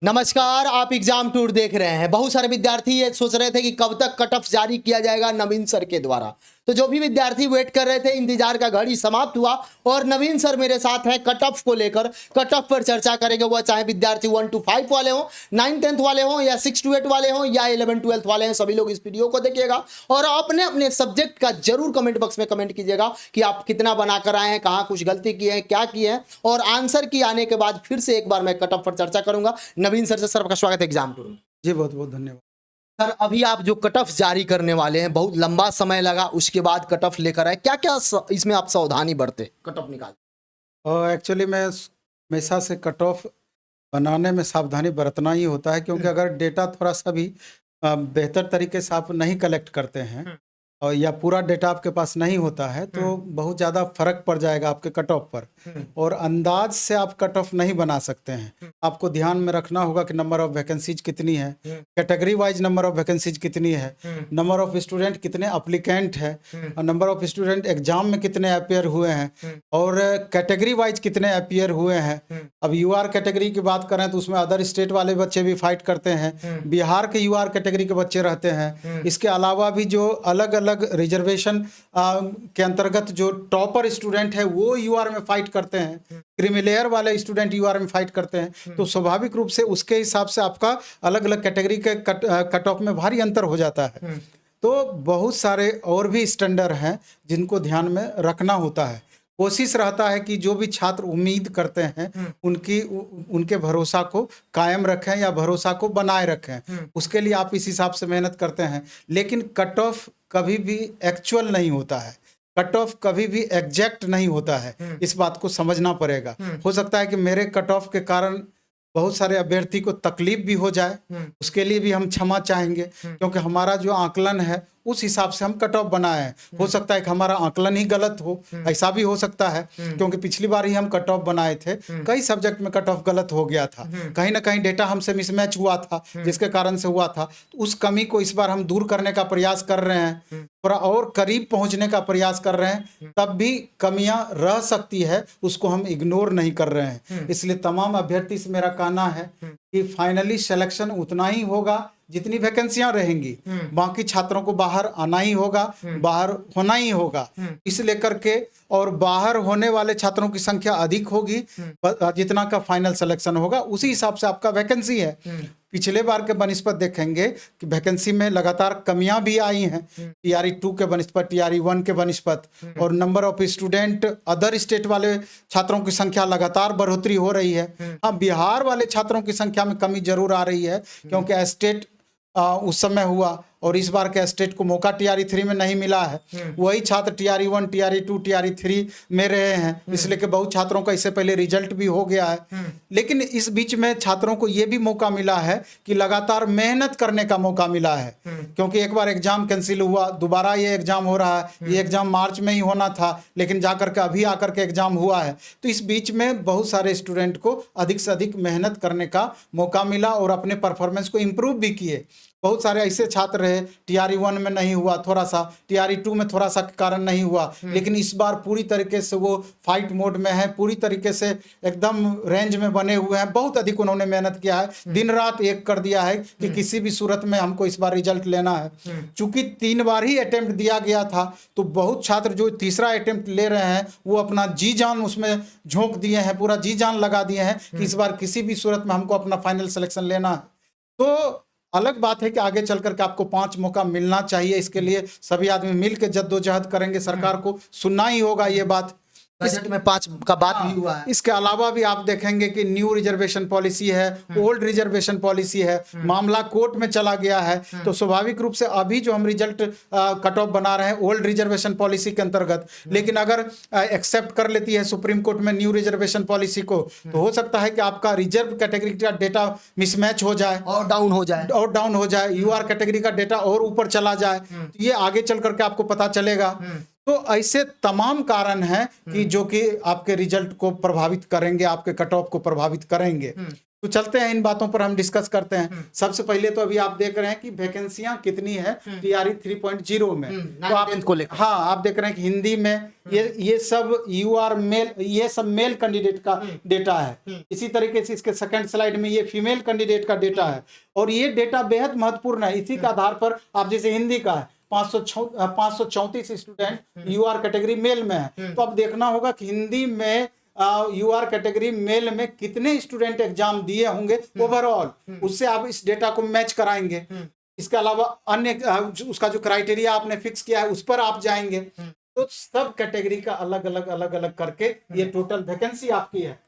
नमस्कार, आप exam tour देख रहे हैं। बहुत सारे विद्यार्थी ये सोच रहे थे कि कब तक कट ऑफ जारी किया जाएगा नवीन सर के द्वारा। तो जो भी विद्यार्थी वेट कर रहे थे, इंतजार का घड़ी समाप्त हुआ और नवीन सर मेरे साथ हैं। कट ऑफ को लेकर, कट ऑफ पर चर्चा करेंगे। वह चाहे विद्यार्थी 1 to 5 वाले हों, 9 10th वाले हों, या 6 to 8 वाले हों, या 11 12th वाले हैं, सभी लोग इस वीडियो को देखिएगा और अपने अपने सब्जेक्ट का जरूर कमेंट बॉक्स में कमेंट कीजिएगा कि आप कितना बनाकर आए हैं, कहाँ कुछ गलती की है, क्या की है। और आंसर की आने के बाद फिर से एक बार मैं कट ऑफ पर चर्चा करूंगा। नवीन सर से सर आपका स्वागत है एग्जाम टूर में। जी बहुत बहुत धन्यवाद। सर, अभी आप जो कट ऑफ जारी करने वाले हैं, बहुत लंबा समय लगा, उसके बाद कट ऑफ लेकर आए, क्या क्या इसमें आप सावधानी बरते कट ऑफ निकाल? और एक्चुअली मैं हमेशा से कट ऑफ बनाने में सावधानी बरतना ही होता है, क्योंकि अगर डेटा थोड़ा सा भी बेहतर तरीके से आप नहीं कलेक्ट करते हैं और या पूरा डेटा आपके पास नहीं होता है तो बहुत ज़्यादा फर्क पड़ जाएगा आपके कट ऑफ पर। और अंदाज से आप कट ऑफ नहीं बना सकते हैं। आपको ध्यान में रखना होगा कि नंबर ऑफ वैकेंसीज कितनी है, category wise number of vacancies कितनी है, नंबर ऑफ स्टूडेंट कितने अप्लीकेंट है, और नंबर ऑफ स्टूडेंट एग्जाम में कितने अपियर हुए हैं, और कैटेगरी वाइज कितने अपियर हुए हैं। अब यूआर कैटेगरी की बात करें तो उसमें अदर स्टेट वाले बच्चे भी फाइट करते हैं, बिहार के यूआर कैटेगरी के बच्चे रहते हैं। इसके अलावा भी जो अलग अलग रिजर्वेशन के अंतर्गत जो टॉपर स्टूडेंट है वो यूआर में फाइट करते हैं, क्रीमी वाले स्टूडेंट यूआर में फाइट करते हैं। तो स्वाभाविक रूप से उसके हिसाब से आपका अलग अलग कैटेगरी के कट ऑफ में भारी अंतर हो जाता है। तो बहुत सारे और भी स्टैंडर्ड हैं जिनको ध्यान में रखना होता है। कोशिश रहता है कि जो भी छात्र उम्मीद करते हैं उनके भरोसा को कायम रखें या भरोसा को बनाए रखें। उसके लिए आप इस हिसाब से मेहनत करते हैं। लेकिन कट ऑफ कभी भी एक्चुअल नहीं होता है, कट ऑफ कभी भी एग्जैक्ट नहीं होता है। इस बात को समझना पड़ेगा। हो सकता है कि मेरे कट ऑफ के कारण बहुत सारे अभ्यर्थी को तकलीफ भी हो जाए, उसके लिए भी हम क्षमा चाहेंगे, क्योंकि हमारा जो आकलन है उस हिसाब से हम कट ऑफ बनाए हैं। हो सकता है कि हमारा आकलन ही गलत हो, ऐसा भी हो सकता है, क्योंकि पिछली बार ही हम कट ऑफ बनाए थे, कई सब्जेक्ट में कट ऑफ गलत हो गया था, कहीं ना कहीं डेटा हमसे मिसमैच हुआ था जिसके कारण से हुआ था। तो उस कमी को इस बार हम दूर करने का प्रयास कर रहे हैं, थोड़ा और करीब पहुंचने का प्रयास कर रहे हैं। तब भी कमियां रह सकती है, उसको हम इग्नोर नहीं कर रहे हैं। इसलिए तमाम अभ्यर्थी से मेरा कहना है कि फाइनली सिलेक्शन उतना ही होगा जितनी वैकेंसियां रहेंगी, बाकी छात्रों को बाहर आना ही होगा, बाहर होना ही होगा। इस लेकर के और बाहर होने वाले छात्रों की संख्या अधिक होगी, जितना का फाइनल सिलेक्शन होगा उसी हिसाब से आपका वैकेंसी है। पिछले बार के बनिस्पत देखेंगे कि वैकेंसी में लगातार कमियां भी आई हैं, टीआरई 2 के बनिस्पत, टीआरई 1 के बनिस्पत, और number of student other state वाले छात्रों की संख्या लगातार बढ़ोतरी हो रही है। हाँ, बिहार वाले छात्रों की संख्या में कमी जरूर आ रही है, क्योंकि स्टेट उस समय हुआ और इस बार के स्टेट को मौका टीआरई 3 में नहीं मिला है। वही छात्र टीआरई 1, टीआरई 2, टीआरई 3 में रहे हैं, इसलिए कि बहुत छात्रों का इससे पहले रिजल्ट भी हो गया है। लेकिन इस बीच में छात्रों को ये भी मौका मिला है कि लगातार मेहनत करने का मौका मिला है, क्योंकि एक बार एग्जाम कैंसिल हुआ, दोबारा ये एग्जाम हो रहा है। ये एग्जाम मार्च में ही होना था, लेकिन जाकर के अभी आकर के एग्जाम हुआ है। तो इस बीच में बहुत सारे स्टूडेंट को अधिक से अधिक मेहनत करने का मौका मिला और अपने परफॉर्मेंस को इम्प्रूव भी किए। बहुत सारे ऐसे छात्र रहे, टीआरई 1 में नहीं हुआ, थोड़ा सा टीआरई 2 में थोड़ा सा कारण नहीं हुआ, लेकिन इस बार पूरी तरीके से वो फाइट मोड में है, पूरी तरीके से एकदम रेंज में बने हुए हैं। बहुत अधिक उन्होंने मेहनत किया है, दिन रात एक कर दिया है कि किसी भी सूरत में हमको इस बार रिजल्ट लेना है। चूंकि 3 बार ही अटेम्प्ट दिया गया था, तो बहुत छात्र जो तीसरा अटेम्प्ट ले रहे हैं वो अपना जी जान उसमें झोंक दिए हैं, पूरा जी जान लगा दिए हैं कि इस बार किसी भी सूरत में हमको अपना फाइनल सिलेक्शन लेना है। तो अलग बात है कि आगे चल करके आपको 5 मौका मिलना चाहिए। इसके लिए सभी आदमी मिलकर जद्दोजहद करेंगे, सरकार को सुनना ही होगा ये बात। बजट में 5 का बात भी हुआ है। इसके अलावा भी आप देखेंगे कि न्यू रिजर्वेशन पॉलिसी है, ओल्ड रिजर्वेशन पॉलिसी है, मामला कोर्ट में चला गया है। तो स्वाभाविक रूप से अभी जो हम रिजल्ट कट ऑफ बना रहे हैं ओल्ड रिजर्वेशन पॉलिसी के अंतर्गत, लेकिन अगर एक्सेप्ट कर लेती है सुप्रीम कोर्ट में न्यू रिजर्वेशन पॉलिसी को, तो हो सकता है कि आपका रिजर्व कैटेगरी का डेटा मिसमैच हो जाए और डाउन हो जाए, यूआर कैटेगरी का डेटा और ऊपर चला जाए। तो ये आगे चल करके आपको पता चलेगा। तो ऐसे तमाम कारण हैं कि जो कि आपके रिजल्ट को प्रभावित करेंगे, आपके कट ऑफ को प्रभावित करेंगे। तो चलते हैं इन बातों पर हम डिस्कस करते हैं। सबसे पहले तो अभी आप देख रहे हैं कि वैकेंसियां कितनी है टीआरई 3.0 में। तो आप 9th को लेकर हाँ आप देख रहे हैं कि हिंदी में ये सब यूआर मेल, ये सब मेल कैंडिडेट का डेटा है। इसी तरीके से इसके सेकंड स्लाइड में ये फीमेल कैंडिडेट का डेटा है और ये डेटा बेहद महत्वपूर्ण है। इसी के आधार पर आप जैसे हिंदी का है 534 स्टूडेंट यूआर कैटेगरी मेल में है। तो अब देखना होगा कि हिंदी में यूआर कैटेगरी मेल में कितने स्टूडेंट एग्जाम दिए होंगे ओवरऑल, उससे आप इस डेटा को मैच कराएंगे। इसके अलावा अन्य उसका जो क्राइटेरिया आपने फिक्स किया है उस पर आप जाएंगे। तो सब कैटेगरी का अलग अलग करके ये टोटल वैकेंसी आपकी है,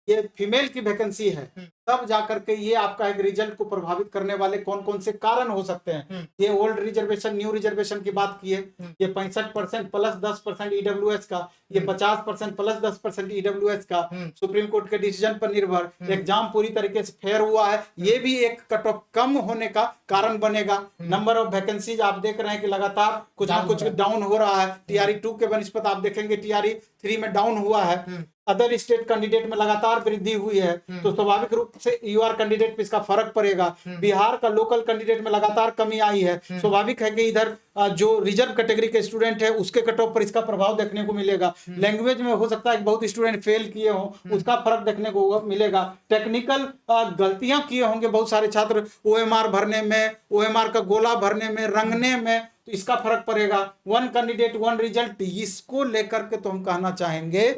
ये फीमेल की वैकेंसी है। तब जाकर के ये आपका एक रिजल्ट को प्रभावित करने वाले कौन कौन से कारण हो सकते हैं। ये ओल्ड रिजर्वेशन न्यू रिजर्वेशन की बात की है, ये 65% प्लस 10% ईडब्ल्यूएस का, ये 50% प्लस 10% ईडब्ल्यूएस का, सुप्रीम कोर्ट के डिसीजन पर निर्भर, एग्जाम पूरी तरीके से फेयर हुआ है, ये भी एक कट ऑफ कम होने का कारण बनेगा। नंबर ऑफ वैकेंसीज आप देख रहे हैं कि लगातार कुछ ना कुछ डाउन हो रहा है। टीआरई 2 के बनिस्पत आप देखेंगे टीआरई 3 में डाउन हुआ है। अदर स्टेट कैंडिडेट में लगातार वृद्धि हुई है, तो स्वाभाविक रूप से यूआर कैंडिडेट पे इसका फर्क पड़ेगा। बिहार का लोकल कैंडिडेट में लगातार कमी आई है, स्वाभाविक है कि इधर जो रिजर्व कैटेगरी के स्टूडेंट है उसके कट ऑफ पर इसका प्रभाव देखने को मिलेगा। लैंग्वेज में हो सकता है कि बहुत स्टूडेंट फेल किए हों, उसका फर्क देखने को मिलेगा। टेक्निकल गलतियां किए होंगे बहुत सारे छात्र ओएमआर भरने में, ओएमआर का गोला भरने में, रंगने में, तो इसका फर्क पड़ेगा। वन कैंडिडेट वन रिजल्ट, इसको लेकर के तो हम कहना चाहेंगे,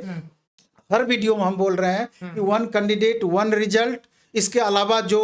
हर वीडियो में हम बोल रहे हैं कि वन कैंडिडेट वन रिजल्ट, इसके अलावा जो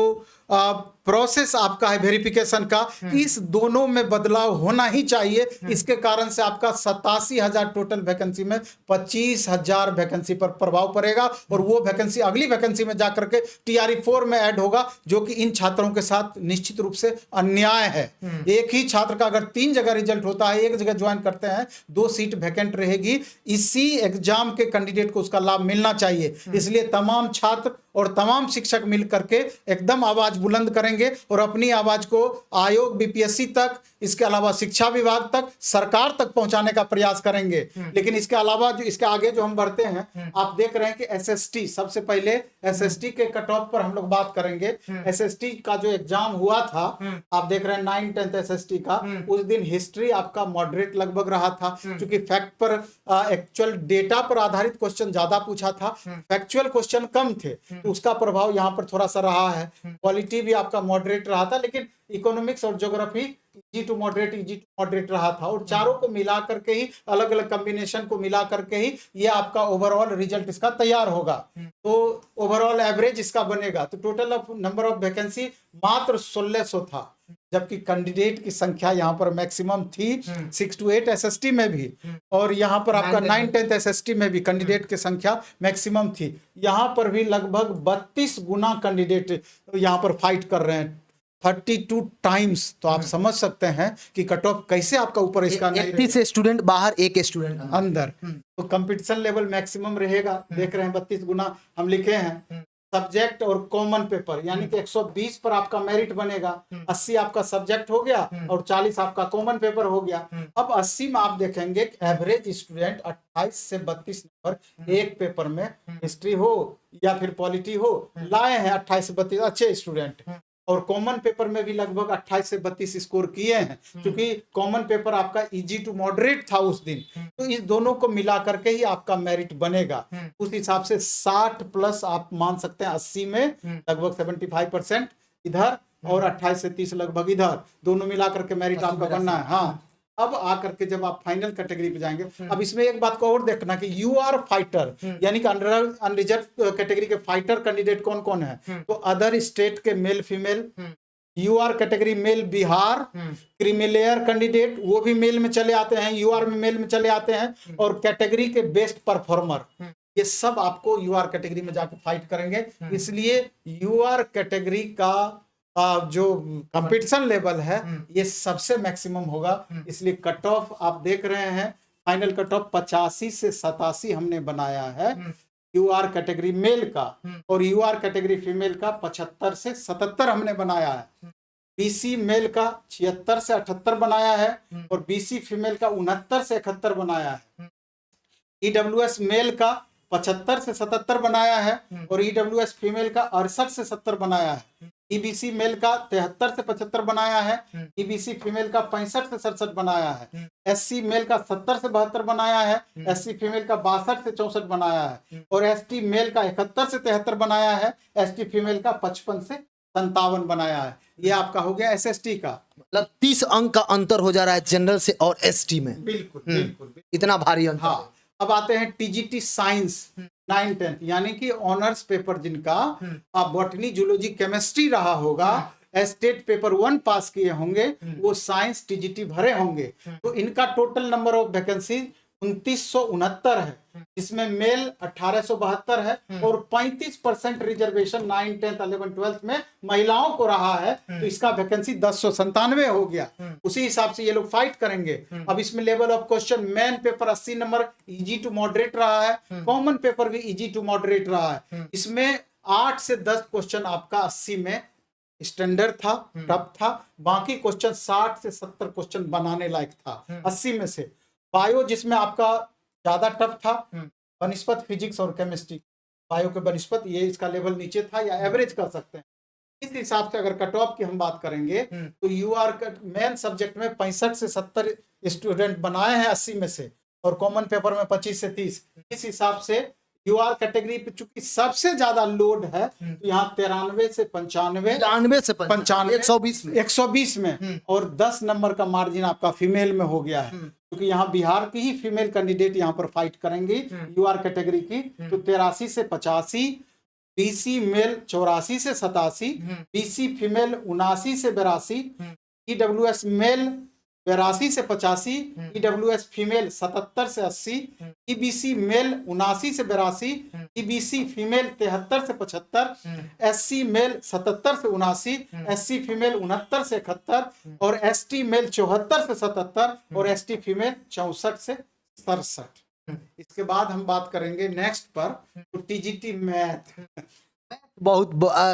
प्रोसेस आपका है वेरिफिकेशन का, इस दोनों में बदलाव होना ही चाहिए। इसके कारण से आपका 87,000 टोटल वैकेंसी में 25,000 वैकेंसी पर प्रभाव पड़ेगा और वो वैकेंसी अगली वैकेंसी में जाकर के टीआरई 4 में ऐड होगा, जो कि इन छात्रों के साथ निश्चित रूप से अन्याय है। एक ही छात्र का अगर 3 जगह रिजल्ट होता है, एक जगह ज्वाइन करते हैं, 2 सीट वैकेंट रहेगी। इसी एग्जाम के कैंडिडेट को उसका लाभ मिलना चाहिए। इसलिए तमाम छात्र और तमाम शिक्षक मिल करके एकदम आवाज बुलंद करेंगे और अपनी आवाज को आयोग, बीपीएससी तक, इसके अलावा शिक्षा विभाग तक, सरकार तक पहुंचाने का प्रयास करेंगे। लेकिन इसके अलावा जो इसके आगे जो हम बढ़ते हैं, आप देख रहे हैं कि एसएसटी, सबसे पहले एसएसटी के कट ऑफ पर हम लोग बात करेंगे। एसएसटी का जो एग्जाम हुआ था, आप देख रहे हैं 9th 10th एसएसटी का, उस दिन हिस्ट्री आपका मॉडरेट लगभग रहा था, क्योंकि फैक्ट पर एक्चुअल डेटा पर आधारित क्वेश्चन ज्यादा पूछा था, फैक्चुअल क्वेश्चन कम थे, तो उसका प्रभाव यहाँ पर थोड़ा सा रहा है। क्वालिटी भी आपका मॉडरेट रहा था, लेकिन इकोनॉमिक्स और ज्योग्राफी इजी टू मॉडरेट रहा था। और चारों को मिला करके ही, अलग अलग कॉम्बिनेशन को मिला करके ही ये आपका ओवरऑल रिजल्ट इसका तैयार होगा। तो ओवरऑल एवरेज इसका बनेगा। तो total of number of vacancy मात्र 1600 था, जबकि कैंडिडेट की संख्या यहाँ पर मैक्सिमम थी 6 to 8 एसएसटी में भी, और यहाँ पर आपका 9th 10th एसएसटी में भी कैंडिडेट की संख्या मैक्सिमम थी। यहाँ पर भी लगभग 32 गुना कैंडिडेट यहाँ पर फाइट कर रहे हैं, 32 टाइम्स। तो आप समझ सकते हैं कि कट ऑफ कैसे आपका ऊपर इसका 31 स्टूडेंट बाहर, 1 स्टूडेंट अंदर। तो कंपटीशन लेवल मैक्सिमम रहेगा। देख रहे हैं 32 गुना हम लिखे हैं। सब्जेक्ट और कॉमन पेपर, यानी कि 120 पर आपका मेरिट बनेगा। 80 आपका सब्जेक्ट हो गया और 40 आपका कॉमन पेपर हो गया। अब 80 में आप देखेंगे एवरेज स्टूडेंट 28 से 32 नंबर एक पेपर में, हिस्ट्री हो या फिर पॉलिटी हो, लाए हैं 28 से 32 अच्छे स्टूडेंट। और कॉमन पेपर में भी लगभग 28 से 32 स्कोर किए हैं, क्योंकि कॉमन पेपर आपका इजी टू मॉडरेट था उस दिन। तो इस दोनों को मिला करके ही आपका मेरिट बनेगा। उस हिसाब से 60 प्लस आप मान सकते हैं। 80 में लगभग 75% इधर और 28 से 30 लगभग इधर, दोनों मिला करके मेरिट आपका बनना है। हाँ, अब आकर के जब आप फाइनल कैटेगरी पे जाएंगे, अब इसमें एक बात को और देखना कि यू आर फाइटर, यानी कि अनरिजर्व कैटेगरी के फाइटर कैंडिडेट कौन कौन है। तो अदर स्टेट के male female, UR category male Bihar, creamy layer candidate वो भी मेल में चले आते हैं, यूआर में मेल में चले आते हैं, और कैटेगरी के बेस्ट परफॉर्मर, ये सब आपको यूआर कैटेगरी में जाकर फाइट करेंगे। इसलिए यूआर कैटेगरी का जो कंपटीशन लेवल है ये सबसे मैक्सिमम होगा। इसलिए कट ऑफ आप देख रहे हैं, फाइनल कट ऑफ 85 से 87 हमने बनाया है यूआर कैटेगरी मेल का, और यूआर कैटेगरी फीमेल का 75 से 77 हमने बनाया है। बीसी मेल का 76 से 78 बनाया है, और बीसी फीमेल का 69 से 71 बनाया है। ईडब्ल्यूएस मेल का 75 से 77 बनाया है और ईडब्ल्यूएस फीमेल का 68 से 70 बनाया है। ईबीसी मेल का 73 से 75 बनाया है। ईबीसी फीमेल का 65 से 67 बनाया है। एससी मेल का 70 से 72 बनाया है। एससी फीमेल का 62 से 64 बनाया है और एसटी मेल का 71 से 73 बनाया है। एसटी फीमेल का 55 से 57 बनाया है। ये आपका हो गया एसएसटी का। मतलब 30 अंक का अंतर हो जा रहा है जनरल से और एसटी में। बिल्कुल बिल्कुल। इतना भारी अंतर। हाँ, अब आते हैं टीजीटी साइंस 9-10 यानी कि ऑनर्स पेपर जिनका बॉटनी जूलॉजी केमिस्ट्री रहा होगा, स्टेट पेपर 1 पास किए होंगे, वो साइंस टीजीटी भरे होंगे। तो इनका टोटल नंबर ऑफ वैकेंसी 2969 है, इसमें मेल 1872 है और 35% रिजर्वेशन 9, 10, 11, 12 में महिलाओं को रहा है। तो इसका वैकेंसी 1097 हो गया। उसी हिसाब से ये लोग फाइट करेंगे। अब इसमें level of question main paper 80 number easy to moderate रहा है, कॉमन पेपर भी इजी टू मॉडरेट रहा है। इसमें 8 से 10 क्वेश्चन आपका 80 में स्टैंडर्ड था, टफ था, बाकी क्वेश्चन 60 से 70 क्वेश्चन बनाने लायक था 80 में से। बायो जिसमें आपका ज्यादा टफ था, बनस्पत फिजिक्स और केमिस्ट्री, बायो के बनस्पत, ये इसका लेवल नीचे था या एवरेज कर सकते हैं। इस हिसाब से अगर कट ऑफ की हम बात करेंगे तो यूआर मेन सब्जेक्ट में 65 से 70 स्टूडेंट बनाए हैं 80 में से और कॉमन पेपर में 25 से 30। इस हिसाब से यूआर कैटेगरी पे चूंकि सबसे ज्यादा लोड है तो यहाँ 93 से 95, 93 से 95, 120 में 120 में और 10 नंबर का मार्जिन आपका फीमेल में हो गया है, क्योंकि यहाँ बिहार की ही फीमेल कैंडिडेट यहाँ पर फाइट करेंगी यूआर कैटेगरी की। तो 83 से 85, बीसी मेल 84 से 87, बीसी फीमेल 79 से 82, ईडब्ल्यूएस मेल 82 से 85, ईडब्ल्यूएस फीमेल 77 से 80, ईबीसी मेल 79 से 82, ईबीसी फीमेल 73 से 75, एससी मेल 77 से 79, एससी फीमेल 69 से 71 और एसटी मेल 74 से 77 और एसटी फीमेल 64 से 67। इसके बाद हम बात करेंगे नेक्स्ट पर तो टीजीटी मैथ। बहुत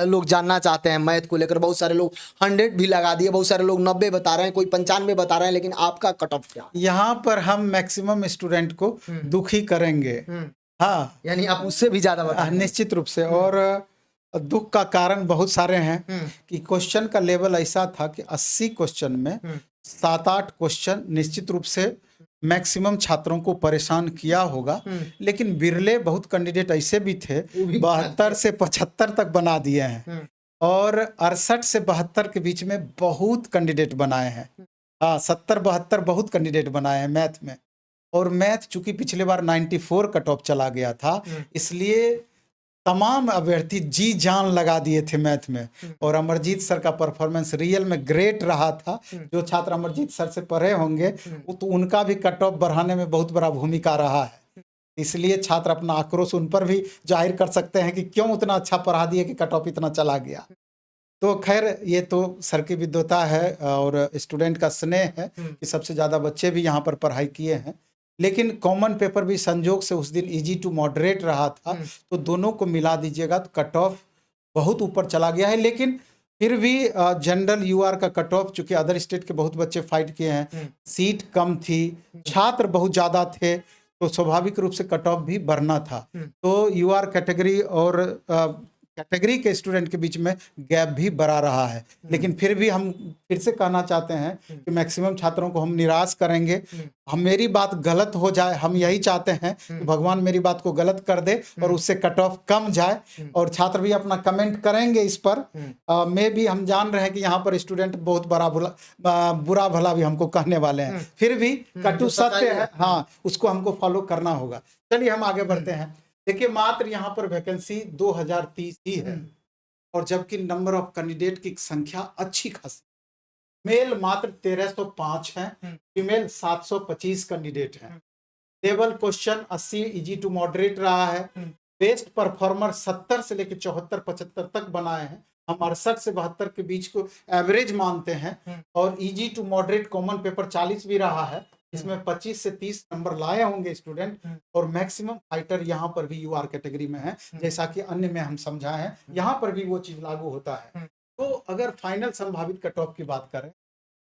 लोग जानना चाहते हैं मैथ को लेकर। बहुत सारे लोग 100 भी लगा दिए, बहुत सारे लोग 90 बता रहे हैं, कोई 95 बता रहे हैं, लेकिन आपका कट ऑफ क्या? यहाँ पर हम मैक्सिमम स्टूडेंट को दुखी करेंगे। हाँ, यानी आप उससे भी ज्यादा बता निश्चित रूप से। और दुख का कारण बहुत सारे हैं कि क्वेश्चन का लेवल ऐसा था कि 80 क्वेश्चन में 7-8 क्वेश्चन निश्चित रूप से मैक्सिमम छात्रों को परेशान किया होगा, लेकिन बिरले बहुत कैंडिडेट ऐसे भी थे 72 से 75 तक बना दिए हैं और 68 से 72 के बीच में बहुत कैंडिडेट बनाए हैं। हाँ, 70-72 बहुत कैंडिडेट बनाए हैं मैथ में। और मैथ चूंकि पिछले बार 94 कट ऑफ चला गया था, इसलिए तमाम अभ्यर्थी जी जान लगा दिए थे मैथ में। और अमरजीत सर का परफॉर्मेंस रियल में ग्रेट रहा था। जो छात्र अमरजीत सर से पढ़े होंगे तो उनका भी कट ऑफ बढ़ाने में बहुत बड़ा भूमिका रहा है। इसलिए छात्र अपना आक्रोश उन पर भी जाहिर कर सकते हैं कि क्यों उतना अच्छा पढ़ा दिए कि कट ऑफ इतना चला गया। तो खैर, ये तो सर की विद्वता है और स्टूडेंट का स्नेह है कि सबसे ज़्यादा बच्चे भी यहाँ पर पढ़ाई किए हैं। लेकिन कॉमन पेपर भी संजोग से उस दिन इजी टू मॉडरेट रहा था, तो दोनों को मिला दीजिएगा तो कट ऑफ बहुत ऊपर चला गया है। लेकिन फिर भी जनरल यूआर का कट ऑफ, चूंकि अदर स्टेट के बहुत बच्चे फाइट किए हैं, सीट कम थी, छात्र बहुत ज़्यादा थे, तो स्वाभाविक रूप से कट ऑफ भी बढ़ना था। तो यूआर कैटेगरी और कैटेगरी के स्टूडेंट के बीच में गैप भी बढ़ा रहा है। लेकिन फिर भी हम फिर से कहना चाहते हैं कि मैक्सिमम छात्रों को हम निराश करेंगे। हम मेरी बात गलत हो जाए, हम यही चाहते हैं कि भगवान मेरी बात को गलत कर दे और उससे कट ऑफ कम जाए। और छात्र भी अपना कमेंट करेंगे इस पर। मैं भी हम जान रहे हैं कि यहाँ पर स्टूडेंट बहुत बुरा भला भी हमको कहने वाले हैं, फिर भी कटु सत्य है, हाँ, उसको हमको फॉलो करना होगा। चलिए हम आगे बढ़ते हैं। देखिए, मात्र यहाँ पर वैकेंसी 2030 ही है और जबकि नंबर ऑफ कैंडिडेट की संख्या अच्छी खासी। मेल मात्र 1305 हैं, फीमेल 725 कैंडिडेट हैं। Level question 80 easy to moderate रहा है। बेस्ट परफॉर्मर 70 से लेकर 74-75 तक बनाए हैं। हम 68 से 72 के बीच को एवरेज मानते हैं। और easy to moderate common paper 40 भी रहा है, इसमें 25 से 30 नंबर लाए होंगे स्टूडेंट। और मैक्सिमम फाइटर यहाँ पर भी यूआर कैटेगरी में है, जैसा कि अन्य में हम समझाए हैं, यहाँ पर भी वो चीज लागू होता है। तो अगर फाइनल संभावित कट ऑफ की बात करें,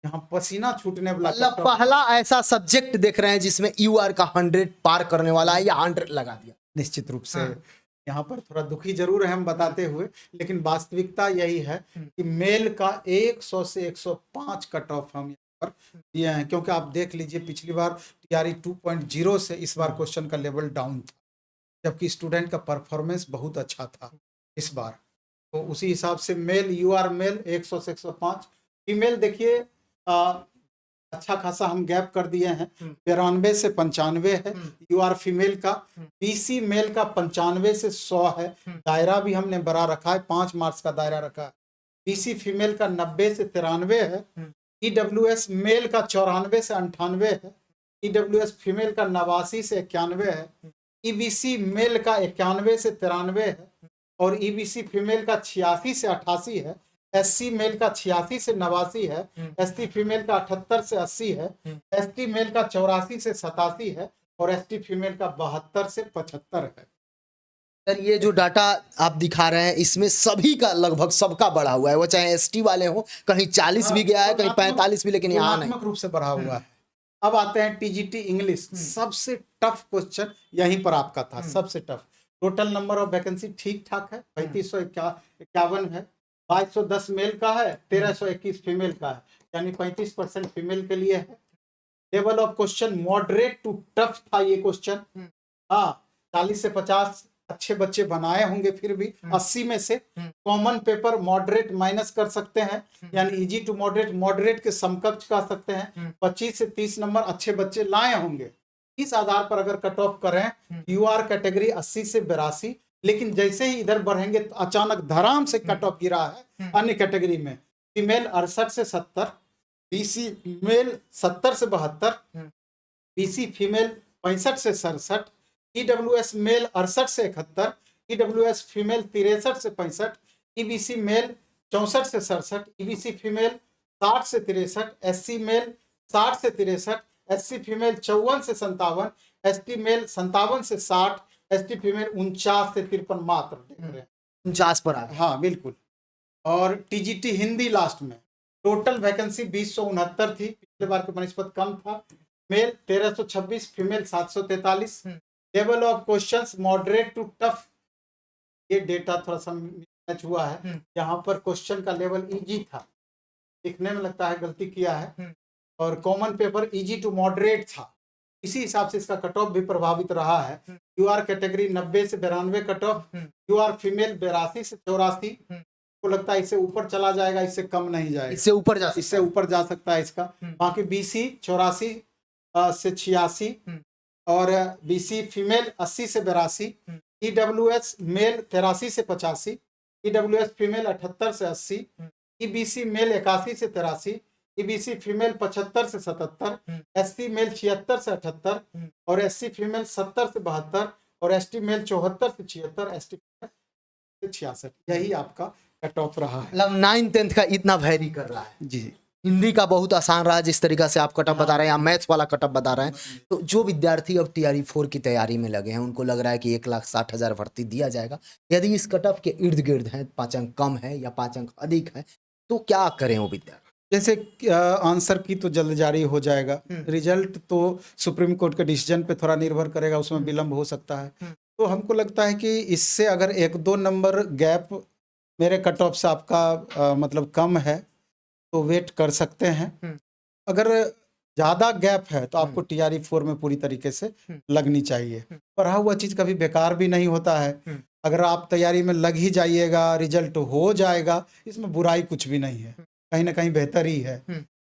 यहाँ पसीना छूटने वाला मतलब पहला ऐसा सब्जेक्ट देख रहे हैं जिसमें यूआर का 100 पार करने वाला है या 100 लगा दिया। निश्चित रूप से हाँ। यहाँ पर थोड़ा दुखी जरूर है हम बताते हुए, लेकिन वास्तविकता यही है कि मेल का 100 से 105 कट ऑफ हम यहाँ पर दिए हैं, क्योंकि आप देख लीजिए पिछली बार टीआरई 2.0 से इस बार क्वेश्चन का लेवल डाउन था, जबकि स्टूडेंट का परफॉर्मेंस बहुत अच्छा था इस बार। तो उसी हिसाब से मेल यूआर मेल 100 से 105, फीमेल देखिए अच्छा खासा हम गैप कर दिए हैं, 93 से 95 है यूआर फीमेल का। बीसी मेल का 95 से 100 है, दायरा भी हमने बड़ा रखा है, 5 मार्क्स का दायरा रखा है। बीसी फीमेल का 90 से 93 है, ईडब्ल्यूएस मेल का 94 से 98 है, ईडब्ल्यूएस फीमेल का 89 से 91 है, ईबीसी मेल का 91 से 93 है और ईबीसी फीमेल का 86 से 88 है, एससी मेल का 86 से 89 है, एसटी फीमेल का 78 से 80 है, एसटी मेल का 84 से 87 है और एसटी फीमेल का 72 से 75 है। सर ये जो डाटा आप दिखा रहे हैं इसमें सभी का लगभग सबका बढ़ा हुआ है, वो चाहे एसटी वाले हो, कहीं 40 भी गया है, कहीं 45 भी, लेकिन यहाँ नहीं। तुलनात्मक रूप से बढ़ा हुआ है। अब आते हैं टीजीटी इंग्लिश, सबसे टफ क्वेश्चन यहीं पर आपका था, सबसे tough. Total number of vacancy ठीक ठाक है, 3551 है, 2210 मेल का है, 1321 फीमेल का है, यानी 35% फीमेल के लिए है। Level of question moderate to tough था ये क्वेश्चन। हाँ, 40 से 50 अच्छे बच्चे बनाए होंगे, फिर भी 80 में से कॉमन पेपर मॉडरेट माइनस कर सकते हैं, यानी इजी टू मॉडरेट, मॉडरेट के समकक्ष कह सकते हैं। 25 से 30 नंबर अच्छे बच्चे लाए होंगे। इस आधार पर अगर कट ऑफ करें, यूआर कैटेगरी 80 से 82, लेकिन जैसे ही इधर बढ़ेंगे तो अचानक धड़ाम से कट ऑफ गिरा है अन्य कैटेगरी में। फीमेल 68 से 70, बीसी मेल 70 से 72, बीसी फीमेल 65 से 67, ईडब्ल्यूएस मेल 68 से 71, ईडब्ल्यूएस फीमेल 63 से 65, ईबीसी मेल 64 से 67, ईबीसी फीमेल 60 से 63, एससी मेल 60 से 63, एससी फीमेल 54 से 57, एसटी मेल 57 से 60, एसटी फीमेल 49 से 53 मात्र देख रहे हैं, 49 पर आ गए। हाँ बिल्कुल। और टीजीटी हिंदी लास्ट में टोटल वैकेंसी 2069 थी, पिछले बार के बनस्पत कम था। Male 1326, female 743। Level of questions moderate to tough, ये डेटा थोड़ा सा मैच हुआ है, यहाँ पर क्वेश्चन का लेवल इजी था, लिखने में लगता है गलती किया है, और common paper easy to moderate था, इसी हिसाब से इसका कट ऑफ भी प्रभावित रहा है। यूआर कैटेगरी 90 से 92 कट ऑफ, यूआर फीमेल 82 से 84, को लगता है इससे ऊपर चला जाएगा, इससे कम नहीं जाएगा, इससे ऊपर जा सकता है इसका। बाकी बीसी 84 से 86 और बीसी फीमेल 80 से 82, ईडब्ल्यूएस मेल 83 से 85, ईडब्ल्यूएस फीमेल 78 से 80, ईबीसी मेल 81 से 83, ईबीसी फीमेल 75 से 77, एससी मेल 76 से 78 और एससी फीमेल 70 से 72 और एसटी मेल 74 से 76, एसटी से 66। यही आपका कट ऑफ रहा है। मतलब 9th 10th का इतना वैरी कर रहा है। जी, हिंदी का बहुत आसान रहा, जिस तरीका से आप कटअप बता रहे हैं, या मैथ्स वाला कटअप बता रहे हैं। तो जो विद्यार्थी अब टीआरई 4 की तैयारी में लगे हैं, उनको लग रहा है कि 1,60,000 भर्ती दिया जाएगा, यदि इस कटअप के इर्द गिर्द हैं, 5 अंक कम है या 5 अंक अधिक है, तो क्या करें वो विद्यार्थी? जैसे आंसर की तो जल्द जारी हो जाएगा, रिजल्ट तो सुप्रीम कोर्ट के डिसीजन पे थोड़ा निर्भर करेगा, उसमें विलंब हो सकता है। तो हमको लगता है कि इससे अगर 1-2 नंबर गैप मेरे कट ऑफ से आपका मतलब कम है तो वेट कर सकते हैं। अगर ज़्यादा गैप है तो आपको टीआरई 4 में पूरी तरीके से लगनी चाहिए। पढ़ा हुआ चीज़ कभी बेकार भी नहीं होता है। अगर आप तैयारी में लग ही जाइएगा, रिजल्ट हो जाएगा, इसमें बुराई कुछ भी नहीं है, कहीं ना कहीं बेहतर ही है।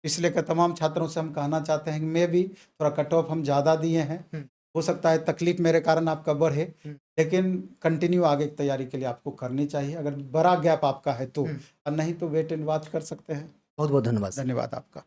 इसलिए कि तमाम छात्रों से हम कहना चाहते हैं कि मैं भी थोड़ा कट ऑफ हम ज़्यादा दिए हैं, हो सकता है तकलीफ मेरे कारण आपका बढ़े, लेकिन कंटिन्यू आगे की तैयारी के लिए आपको करनी चाहिए, अगर बड़ा गैप आपका है तो, और नहीं तो वेट एंड वॉच कर सकते हैं। बहुत बहुत धन्यवाद। धन्यवाद आपका।